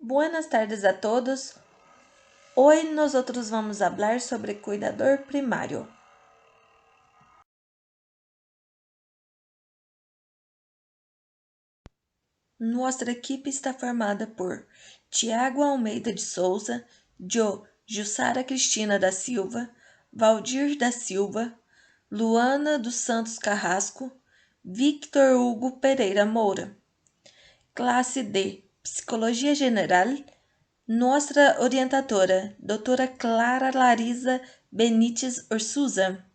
Buenas tardes a todos. Hoy nosotros vamos a hablar sobre cuidador primario. Nossa equipe está formada por Tiago Almeida de Souza, Jussara Cristina da Silva, Valdir da Silva, Luana dos Santos Carrasco, Victor Hugo Pereira Moura. Classe D, Psicologia General. Nossa orientadora, doutora Clara Larisa Benites Orsuza.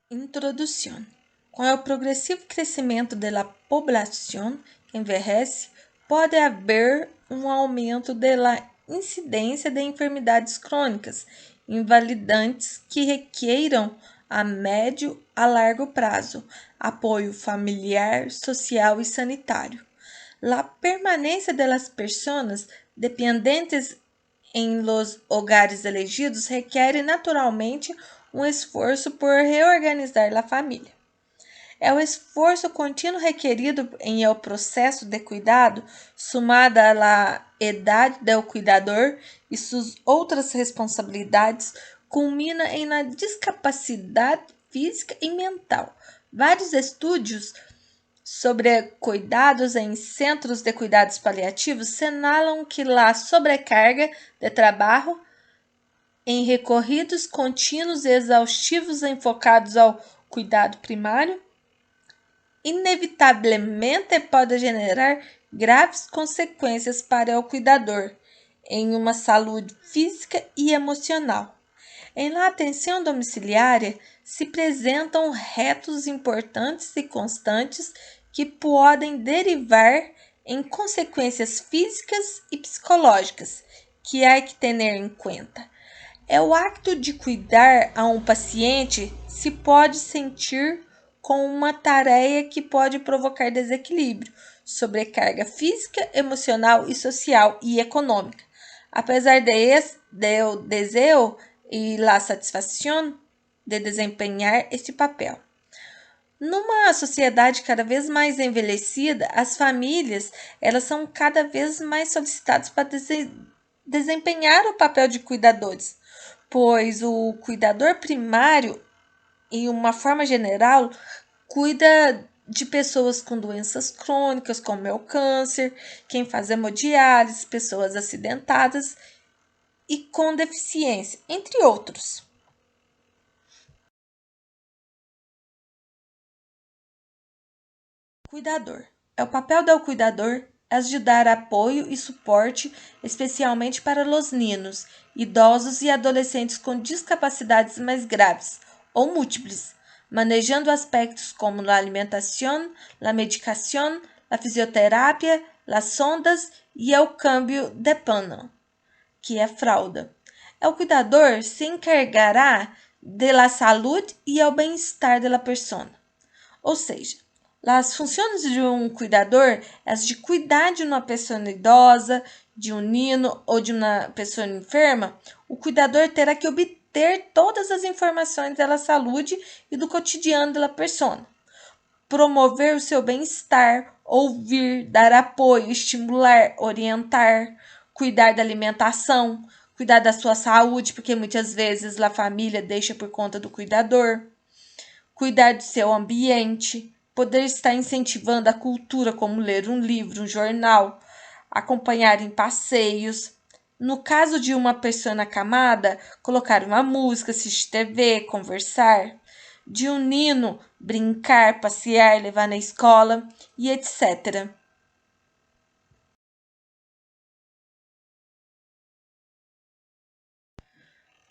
Introdução. Com o progressivo crescimento da população que envelhece, pode haver um aumento da incidência de enfermidades crônicas invalidantes que requeiram a médio a largo prazo apoio familiar, social e sanitário. La permanência das pessoas dependentes em los hogares elegidos requer naturalmente um esforço por reorganizar a família. É o esforço contínuo requerido em el processo de cuidado, sumada à idade do cuidador e suas outras responsabilidades, culmina em na discapacidade física e mental. Vários estudos sobre cuidados em centros de cuidados paliativos senalam que a sobrecarga de trabalho em recorridos contínuos e exaustivos enfocados ao cuidado primário inevitavelmente pode generar graves consequências para o cuidador em uma saúde física e emocional. Em la atenção domiciliária se apresentam retos importantes e constantes que podem derivar em consequências físicas e psicológicas que há que ter em conta. É o acto de cuidar a um paciente se pode sentir com uma tarefa que pode provocar desequilíbrio, sobrecarga física, emocional e social e econômica. Apesar do desejo e la satisfação de desempenhar este papel. Numa sociedade cada vez mais envelhecida, as famílias elas são cada vez mais solicitadas para desempenhar o papel de cuidadores, pois o cuidador primário, em uma forma geral, cuida de pessoas com doenças crônicas, como é o câncer, quem faz hemodiálise, pessoas acidentadas e com deficiência, entre outros. Cuidador. É o papel do cuidador ajudar apoio e suporte, especialmente para os niños, idosos e adolescentes com discapacidades mais graves ou múltiples, manejando aspectos como a alimentação, a medicação, a fisioterapia, as sondas e o câmbio de pano, que é fralda. O cuidador se encargará da saúde e ao bem-estar da pessoa. Ou seja, as funções de um cuidador é as de cuidar de uma pessoa idosa, de um nino ou de uma pessoa enferma. O cuidador terá que obter todas as informações da saúde e do cotidiano da pessoa, promover o seu bem-estar, ouvir, dar apoio, estimular, orientar, cuidar da alimentação, cuidar da sua saúde, porque muitas vezes a família deixa por conta do cuidador, cuidar do seu ambiente, poder estar incentivando a cultura, como ler um livro, um jornal, acompanhar em passeios. No caso de uma pessoa acamada, colocar uma música, assistir TV, conversar. De um nino, brincar, passear, levar na escola e etc.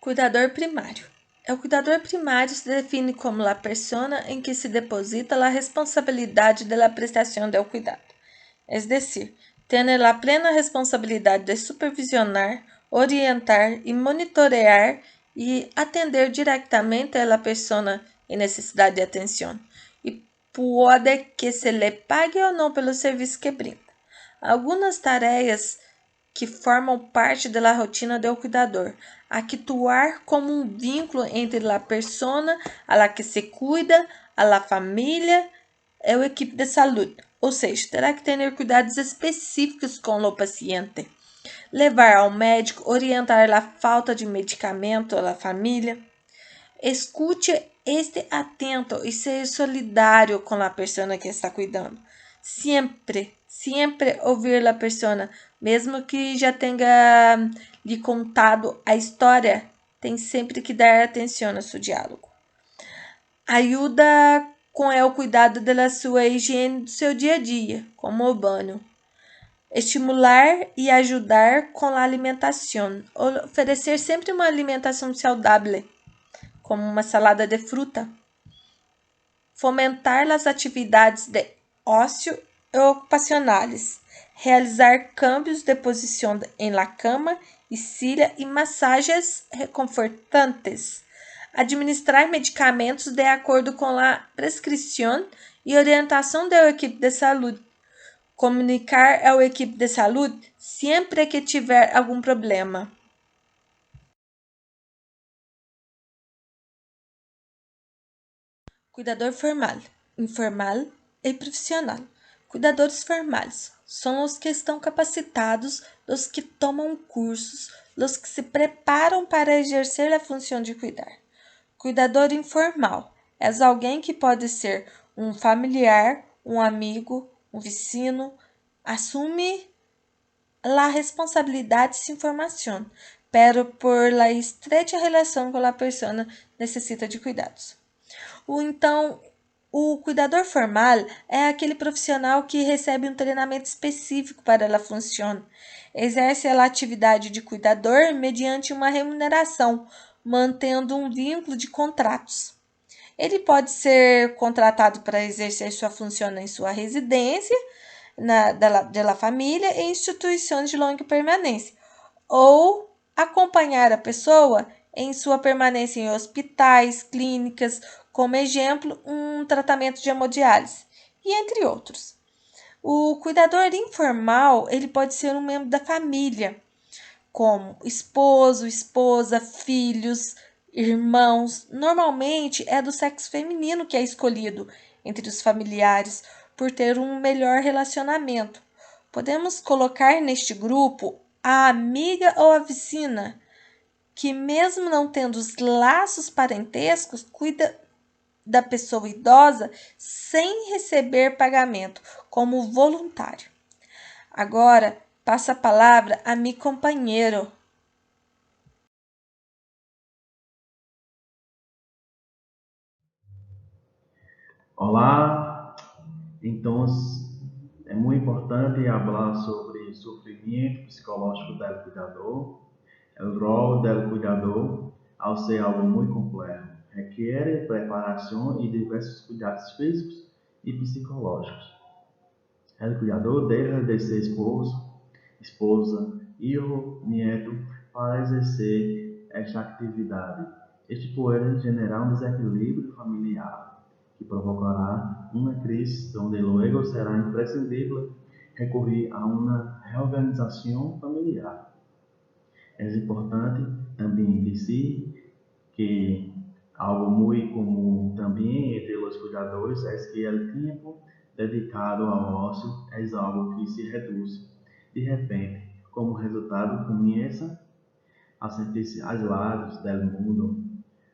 Cuidador primário. O cuidador primário se define como a persona em que se deposita a responsabilidade da prestação do cuidado, es decir, tiene a plena responsabilidade de supervisionar, orientar e monitorear e atender diretamente a persona em necessidade de atenção, e pode que se lhe pague ou não pelo serviço que brinda. Algumas tarefas que formam parte da rotina do cuidador, actuar como um vínculo entre a persona a la que se cuida, a la família e o equipe de saúde, ou seja, terá que ter cuidados específicos com o paciente, levar ao médico, orientar a falta de medicamento à família. Escute este atento e ser solidário com a pessoa que está cuidando. Sempre ouvir a pessoa, mesmo que já tenha lhe contado a história, tem sempre que dar atenção ao seu diálogo. Ajuda com o cuidado da sua higiene do seu dia a dia, como o banho. Estimular e ajudar com a alimentação. Oferecer sempre uma alimentação saudável, como uma salada de fruta. Fomentar as atividades de ócio e ocupacionais. Realizar cambios de posição em la cama e silla e massagens reconfortantes. Administrar medicamentos de acordo com a prescrição e orientação da equipe de saúde. Comunicar ao equipe de saúde sempre que tiver algum problema. Cuidador formal, informal e profissional. Cuidadores formais são os que estão capacitados, os que tomam cursos, os que se preparam para exercer a função de cuidar. Cuidador informal é alguém que pode ser um familiar, um amigo, um vizinho, assume a responsabilidade sin formação, pero por la estrecha relação com a pessoa necessita de cuidados. O cuidador formal é aquele profissional que recebe um treinamento específico para a função. Exerce a atividade de cuidador mediante uma remuneração, mantendo um vínculo de contratos. Ele pode ser contratado para exercer sua função em sua residência, da família e instituições de longa permanência, ou acompanhar a pessoa em sua permanência em hospitais, clínicas, como exemplo, um tratamento de hemodiálise, e entre outros. O cuidador informal, ele pode ser um membro da família, como esposo, esposa, filhos, irmãos. Normalmente é do sexo feminino que é escolhido entre os familiares por ter um melhor relacionamento. Podemos colocar neste grupo a amiga ou a vizinha, que mesmo não tendo os laços parentescos, cuida da pessoa idosa sem receber pagamento, como voluntário. Agora, passo a palavra a meu companheiro. Olá, então é muito importante falar sobre sofrimento psicológico do cuidador. O rol do cuidador, ao ser algo muito complexo, requer preparação e diversos cuidados físicos e psicológicos. O cuidador deve de ser esposo, esposa, filho, neto para exercer esta atividade. Este pode gerar um desequilíbrio familiar, que provocará uma crise onde luego será imprescindível recorrer a uma reorganização familiar. É importante também dizer que algo muito comum também entre os cuidadores é que o tempo dedicado ao ócio é algo que se reduz. De repente, como resultado, começa a sentir-se isolados do mundo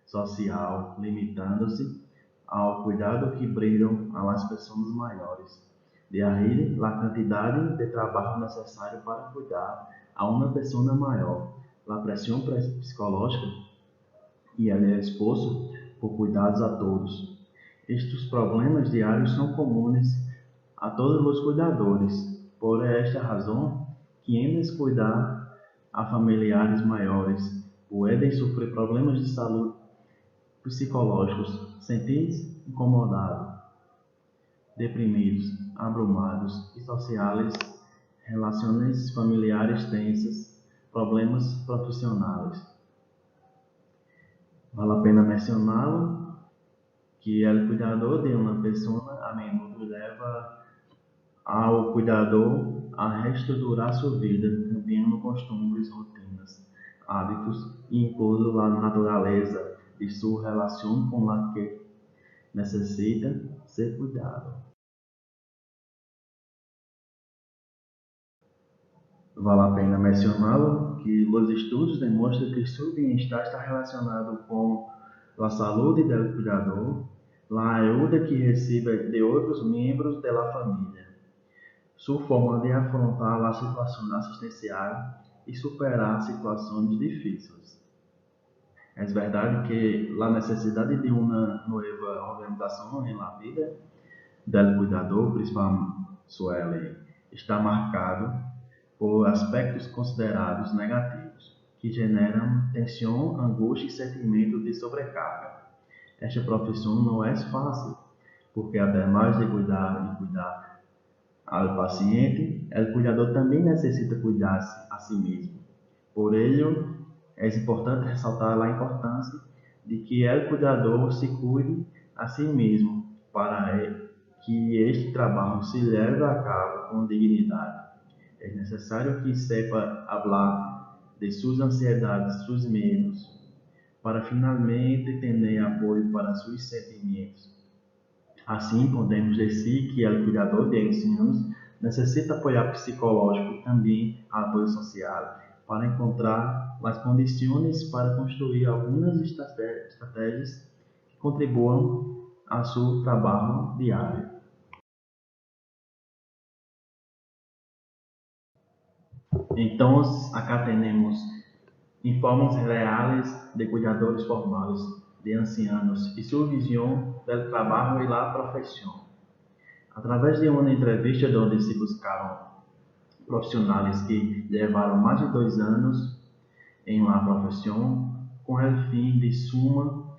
social, limitando-se ao cuidado que brindam às pessoas maiores. De aí, a quantidade de trabalho necessário para cuidar a uma pessoa maior, a pressão psicológica e ele é exposto por cuidados a todos. Estes problemas diários são comuns a todos os cuidadores. Por esta razão, quienes cuidar a familiares maiores podem sofrer problemas de saúde psicológicos, sentir-se incomodados, deprimidos, abrumados e sociais, relações familiares tensas, problemas profissionais. Vale a pena mencioná-lo que o cuidador de uma pessoa a menudo leva ao cuidador a reestruturar sua vida, cambiando costumes, rotinas, hábitos e incluso a natureza de sua relação com a que necessita ser cuidado. Vale a pena mencioná-lo que os estudos demonstram que seu bem-estar está relacionado com a saúde do cuidador, a ajuda que recebe de outros membros da família, sua forma de afrontar as situações assistenciais e superar situações difíceis. É verdade que a necessidade de uma nova organização na vida do cuidador, principalmente suele está marcado por aspectos considerados negativos, que generam tensão, angústia e sentimento de sobrecarga. Esta profissão não é fácil, porque ademais de cuidar ao paciente, o cuidador também necessita cuidar-se a si mesmo. Por ello, é importante ressaltar a importância de que o cuidador se cuide a si mesmo para que este trabalho se leve a cabo com dignidade. É necessário que sepa falar de suas ansiedades, seus medos, para finalmente ter apoio para seus sentimentos. Assim, podemos dizer que o cuidador de ancianos necessita apoio psicológico e também apoio social para encontrar as condições para construir algumas estratégias que contribuam ao seu trabalho diário. Então, acá temos informes reais de cuidadores formais de ancianos e sua visão do trabalho e da profissão. Através de uma entrevista onde se buscaram profissionais que levaram mais de 2 anos em la profissão, com o fim de suma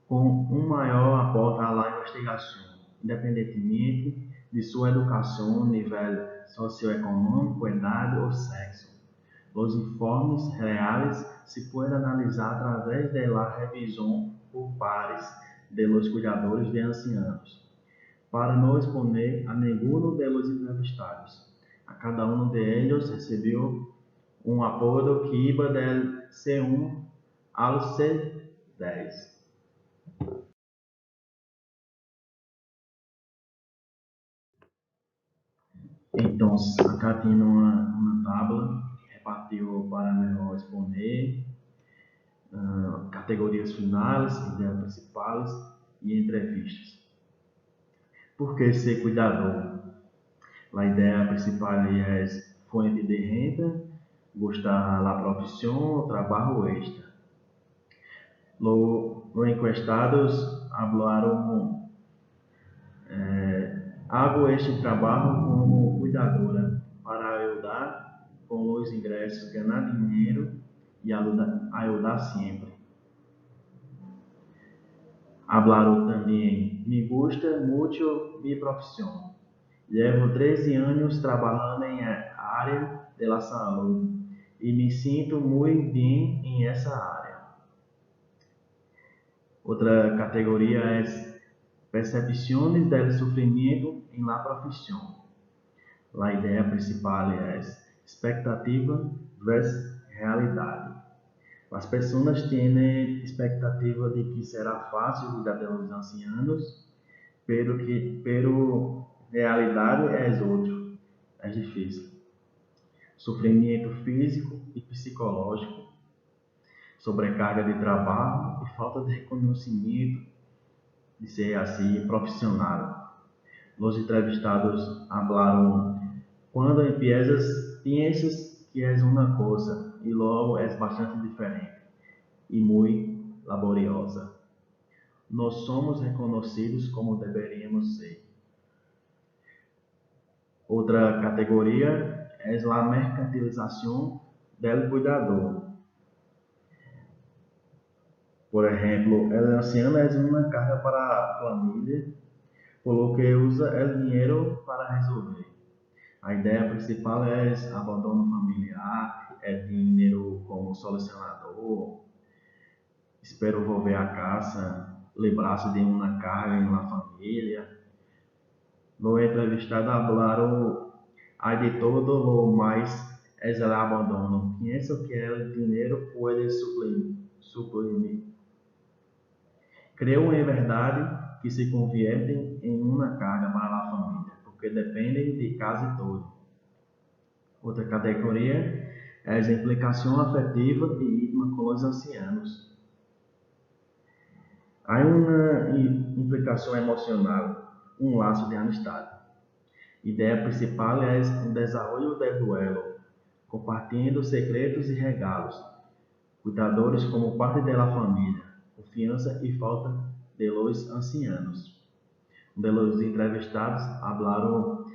com um maior aporte à investigação, independentemente de sua educação, nível socioeconômico, idade ou sexo. Os informes reais se podem analisar através da revisão por pares de los cuidadores de ancianos, para não exponer a nenhum dos entrevistados. A cada um de eles recebeu um apodo que iba del C1 ao C10. Então, acá tem uma tabela que repartiu para melhor exponer categorias finais, ideias principais e entrevistas. Por que ser cuidador? A ideia principal é fonte de renda, gostar da profissão, trabalho extra. Los encuestados hablaron, hago este trabalho como cuidadora para ajudar com os ingressos, ganhar dinheiro e ajudar sempre. Hablaron também, me gusta mucho mi profissão. Llevo 13 anos trabalhando em área de la saúde e me sinto muito bem em essa área. Outra categoria é percepções do sofrimento em la profissão. A ideia principal é expectativa versus realidade. As pessoas têm expectativa de que será fácil cuidar dos ancianos, pero realidade é outro, é difícil. Sofrimento físico e psicológico, sobrecarga de trabalho e falta de reconhecimento de ser assim profissional. Os entrevistados falaram quando empiezas piensas que és uma coisa e logo és bastante diferente e muito laboriosa. Nós somos reconhecidos como deveríamos ser. Outra categoria é a mercantilização do cuidador. Por exemplo, o anciano é uma carga para a família, por lo que usa o dinheiro para resolver. A ideia principal é abandono familiar, é dinheiro como solucionador, espero volver a casa, lembrar-se de uma carga em uma família. No entrevistado hablaram de todo lo mais es el abandono. Pienso que el dinheiro pode suprimir. Creo em verdade que se conviertem em uma carga para a família, porque dependem de quase todo. Outra categoria é a implicação afetiva e íntima com os ancianos. Há uma implicação emocional, um laço de amistade. Ideia principal é o desenvolvimento do duelo, compartilhando segredos e regalos, cuidadores como parte da família, confiança e falta de los ancianos. De los entrevistados hablaron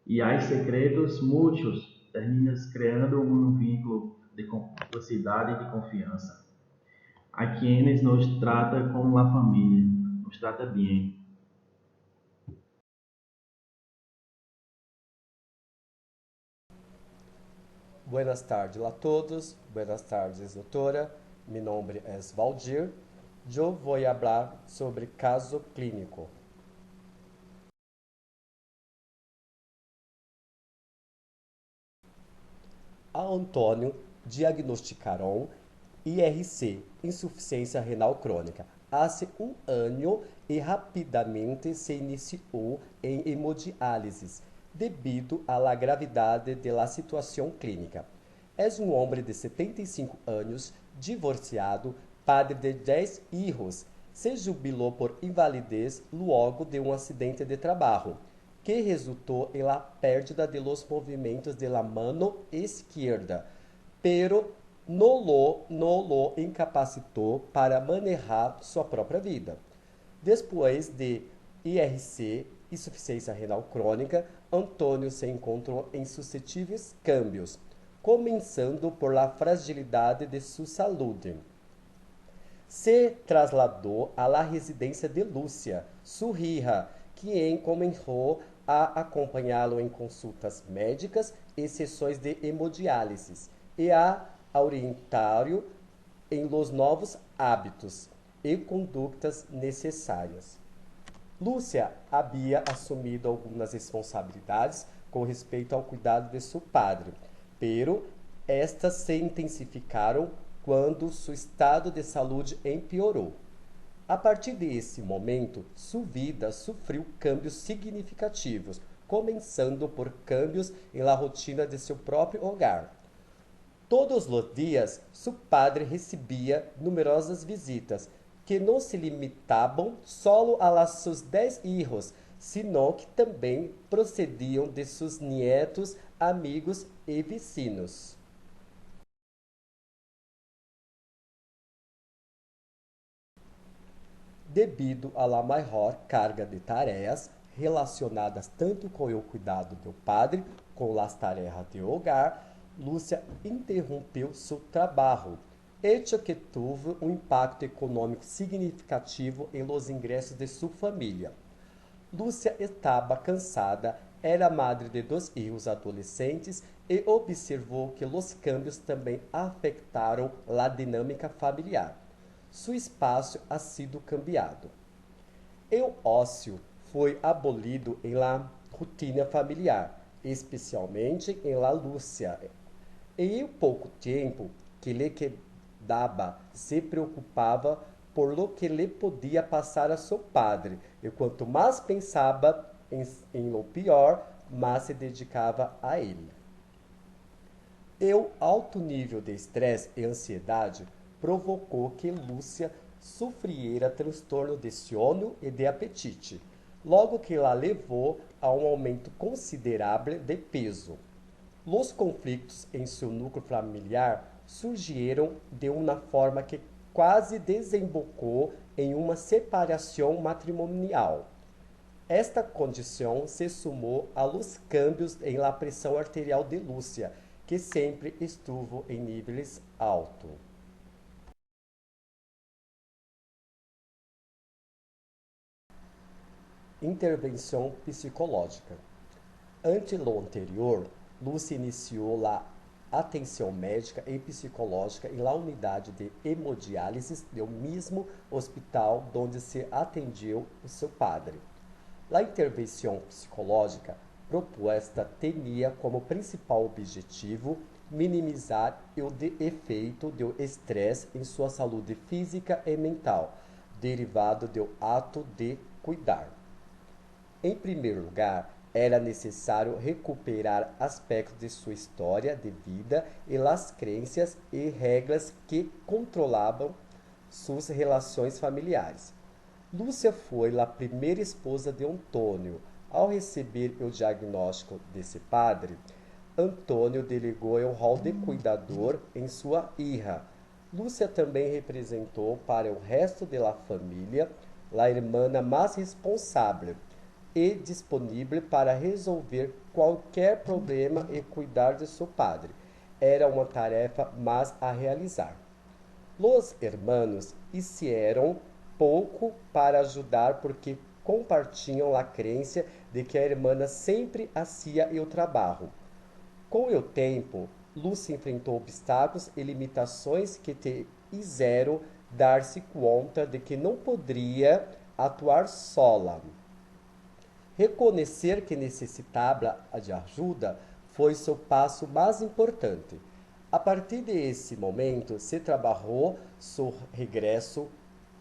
e há segredos muitos, terminas criando um vínculo de cumplicidade e de confiança. A quienes nos trata como a família, nos trata bem. Buenas tardes a todos, buenas tardes, doutora. Mi nombre es Valdir. Eu vou falar sobre caso clínico. A Antônio diagnosticaram IRC, insuficiência renal crônica, há um ano e rapidamente se iniciou em hemodiálise devido à gravidade da situação clínica. É um homem de 75 anos, divorciado, padre de 10 filhos. Se jubilou por invalidez logo de um acidente de trabalho, que resultou em la pérdida de los movimentos de la mano esquerda, pero no lo incapacitou para manejar sua própria vida. Depois de IRC, insuficiência renal crônica, Antônio se encontrou em suscetíveis cambios, começando por la fragilidade de sua saúde. Se trasladou à la residência de Lúcia, sua hija, quem começou a acompanhá-lo em consultas médicas e sessões de hemodiálise, e a orientar-o em los novos hábitos e condutas necessárias. Lúcia havia assumido algumas responsabilidades com respeito ao cuidado de seu padre, pero estas se intensificaram quando seu estado de saúde empeorou. A partir desse momento, sua vida sofreu cambios significativos, começando por cambios em la rotina de seu próprio hogar. Todos os dias, seu padre recebia numerosas visitas, que não se limitavam só a seus 10 filhos, sino que também procediam de seus nietos, amigos e vizinhos. Devido à la maior carga de tarefas relacionadas tanto com o cuidado do padre com as tarefas de hogar, Lúcia interrompeu seu trabalho, hecho que teve um impacto econômico significativo em los ingressos de sua família. Lúcia estava cansada, era madre de 2 filhos adolescentes e observou que os cambios também afetaram a dinâmica familiar. Seu espaço ha sido cambiado. O ócio foi abolido em la rotina familiar, especialmente em la Lúcia. E em pouco tempo que lhe quedava, se preocupava por lo que lhe podia passar a seu padre, e quanto mais pensava em lo pior, mais se dedicava a ele. O alto nível de estresse e ansiedade provocou que Lúcia sofriera transtorno de sono e de apetite, logo que la levou a um aumento considerável de peso. Os conflitos em seu núcleo familiar surgiram de uma forma que quase desembocou em uma separação matrimonial. Esta condição se sumou a los cambios em la pressão arterial de Lúcia, que sempre estuvo em níveis altos. Intervenção psicológica. Ante lo anterior, Lúcia iniciou a atenção médica e psicológica em la unidade de hemodiálise do mesmo hospital onde se atendiu o seu padre. A intervenção psicológica proposta tinha como principal objetivo minimizar o efeito do estresse em sua saúde física e mental, derivado do ato de cuidar. Em primeiro lugar, Era necessário recuperar aspectos de sua história de vida e as crenças e regras que controlavam suas relações familiares. Lúcia foi a primeira esposa de Antônio. Ao receber o diagnóstico desse padre, Antônio delegou o rol de cuidador em sua hija. Lúcia também representou para o resto da família a irmã mais responsável e disponível para resolver qualquer problema e cuidar de seu padre. Era uma tarefa mais a realizar. Los hermanos hicieron pouco para ajudar porque compartilham a crença de que a irmã sempre hacía o trabalho. Com o tempo, Lúcia enfrentou obstáculos e limitações que te fizeram dar-se conta de que não poderia atuar sola. Reconhecer que necessitava de ajuda foi seu passo mais importante. A partir desse momento, se trabalhou seu regresso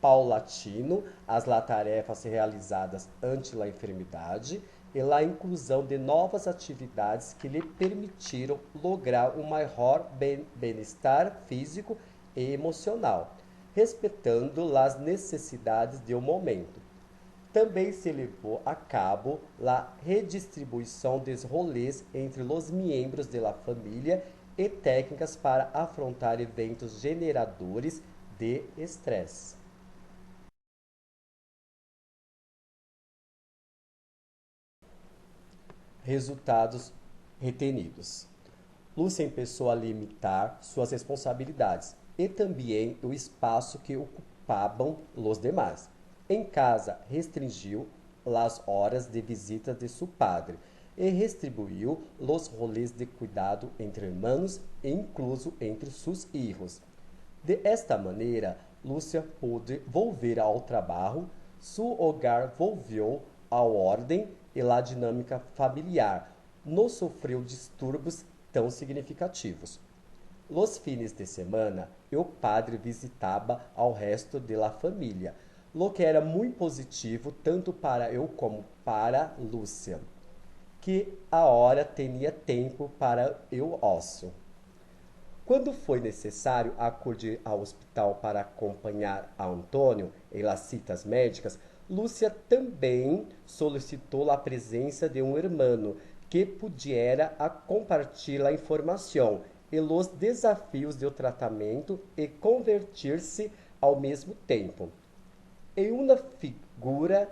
paulatino às tarefas realizadas ante a enfermidade e a inclusão de novas atividades que lhe permitiram lograr um maior bem-estar físico e emocional, respeitando as necessidades do momento. Também se levou a cabo a redistribuição dos rolês entre os membros da família e técnicas para afrontar eventos generadores de estresse. Resultados retenidos. Lúcia começou a limitar suas responsabilidades e também o espaço que ocupavam os demais. Em casa, restringiu as horas de visita de seu padre e distribuiu os rolês de cuidado entre irmãos, incluso entre seus filhos. De esta maneira, Lúcia pôde volver ao trabalho, seu hogar volveu à ordem e à dinâmica familiar, não sofreu distúrbios tão significativos. Nos fins de semana, o padre visitava ao resto da família, lo que era muito positivo tanto para eu como para Lúcia, que agora tinha tempo para o ócio. Quando foi necessário acudir ao hospital para acompanhar a Antônio em las citas médicas, Lúcia também solicitou a presença de um irmão que pudiera compartilhar a informação e os desafios do tratamento e convertir-se ao mesmo tempo em uma figura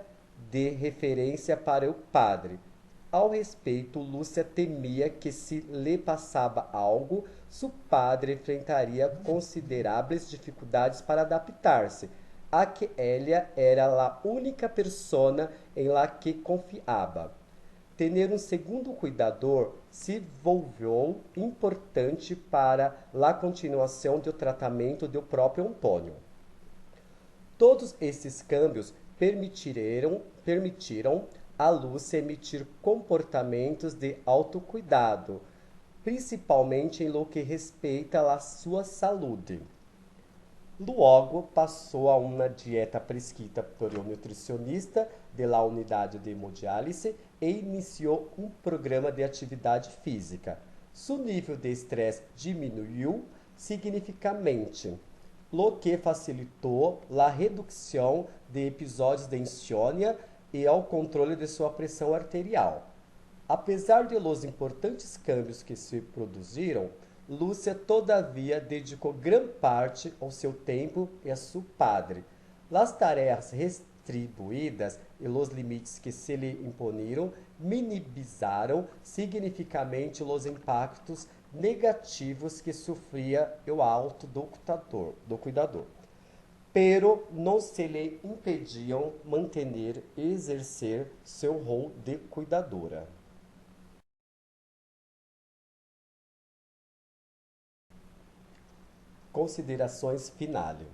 de referência para o padre. Ao respeito, Lúcia temia que se lhe passava algo, seu padre enfrentaria consideráveis dificuldades para adaptar-se, a que ela era a única persona em la que confiava. Ter um segundo cuidador se volveu importante para a continuação do tratamento do próprio Antônio. Todos esses câmbios permitiram a Lúcia emitir comportamentos de autocuidado, principalmente em lo que respeita à sua saúde. Logo, passou a uma dieta prescrita por um nutricionista da unidade de hemodiálise e iniciou um programa de atividade física. Seu nível de estresse diminuiu significativamente, lo que facilitou a redução de episódios de insônia e ao controle de sua pressão arterial. Apesar de los importantes câmbios que se produziram, Lúcia todavia dedicou grande parte ao seu tempo e a seu padre. As tarefas restribuídas e os limites que se lhe imponiram minimizaram significativamente os impactos negativos que sofria o auto do cuidador, pero não se lhe impediam manter e exercer seu rol de cuidadora. Considerações finais.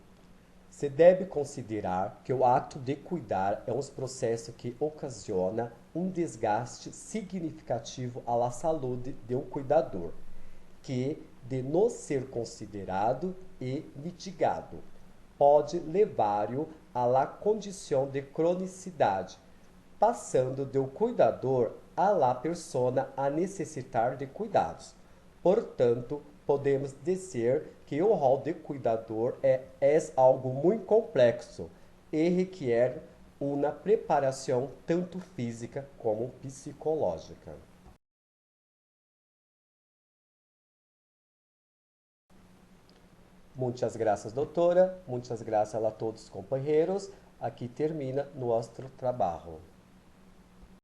Se deve considerar que o ato de cuidar é um processo que ocasiona um desgaste significativo à saúde do cuidador, que, de não ser considerado e mitigado, pode levar-o à condição de cronicidade, passando do cuidador a la persona a necessitar de cuidados. Portanto, podemos dizer que o rol de cuidador é algo muito complexo e requer uma preparação tanto física como psicológica. Muitas graças, doutora. Muitas graças a todos os companheiros. Aqui termina nosso trabalho.